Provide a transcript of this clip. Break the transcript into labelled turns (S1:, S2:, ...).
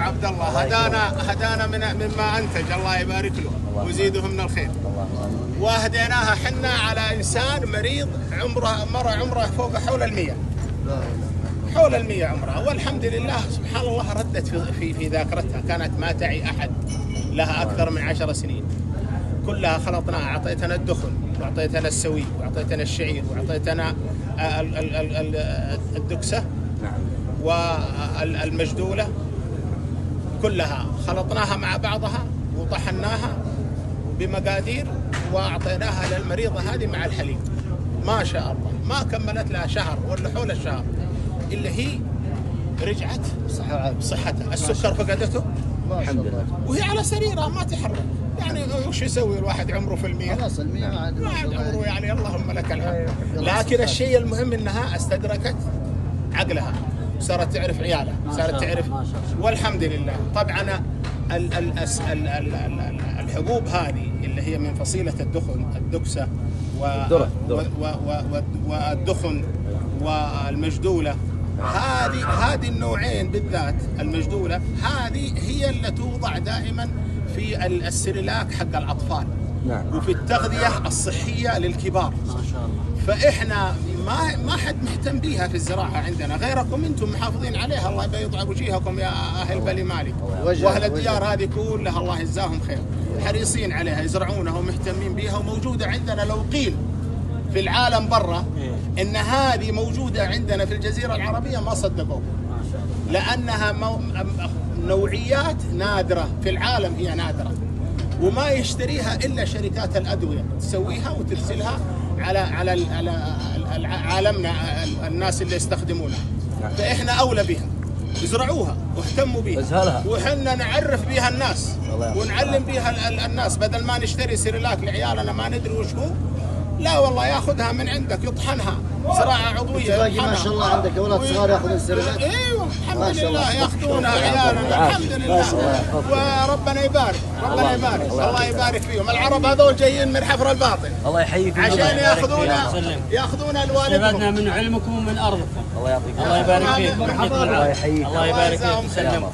S1: عبد الله، هدانا مما انتج، الله يبارك له ويزيده من الخير. واهديناها حنا على انسان مريض عمره فوق حول 100 عمره، والحمد لله سبحان الله ردت في ذاكرتها. كانت ما تعي احد لها اكثر من 10 سنين، كلها خلطناها. اعطيتنا الدخن، واعطيتنا السوي، واعطيتنا الشعير، واعطيتنا الدكسه والمجدوله، كلها خلطناها مع بعضها وطحناها بمقادير واعطيناها للمريضه هذه مع الحليب. ما شاء الله ما كملت لها شهر ولا حول الشهر الا هي رجعت بصحتها. السكر فقدته
S2: الحمد لله،
S1: وهي على سريرها ما تحرك. يعني وش يسوي الواحد عمره في 100؟
S2: خلاص 100 ما عاد
S1: عمره، يعني اللهم لك الحمد. لكن الشيء المهم انها استدركت عقلها، صارت تعرف عيالها، صارت تعرف، والحمد لله. طبعا الحبوب هذه اللي هي من فصيلة الدخن، الدكسة والدخن والمجدولة، هذه النوعين بالذات، المجدولة هذه هي اللي توضع دائما في السريلاك حق الأطفال، وفي التغذية الصحية للكبار. ما شاء الله. فإحنا ما حد مهتم بيها في الزراعة عندنا غيركم، أنتم محافظين عليها، الله يبيض وجيهكم يا أهل بني مالك وأهل الديار هذه كلها، الله يجزاهم خير، حريصين عليها، يزرعونها ومهتمين بيها، وموجودة عندنا. لو قيل في العالم برا إن هذه موجودة عندنا في الجزيرة العربية ما صدقوا، لأنها نوعيات نادرة في العالم، هي نادرة، وما يشتريها إلا شركات الأدوية، تسويها وترسلها على عالمنا الناس اللي يستخدمونها. فإحنا أولى بها، يزرعوها واهتموا بها، وحنا نعرف بها الناس ونعلم بها الناس، بدل ما نشتري سيريلاك لعيالنا ما ندري وش هو. لا والله ياخذها من عندك، يطحنها زراعة عضوية.
S2: ما شاء الله عندك اولاد صغار ياخذون السيريلاك.
S1: ايوه الحمد لله ياخذونها عيالنا، الحمد لله، وربنا يبارك، ربنا يبارك، الله يبارك فيهم. العرب هذول جايين من حفر الباطن،
S3: الله يحييكم
S1: عشان ياخذون الوالدهم.
S4: استفدنا من علمكم ومن ارضكم،
S3: الله يعطيكم،
S4: الله يبارك فيكم،
S3: الله يحييكم،
S4: الله يبارك فيكم، سلمكم.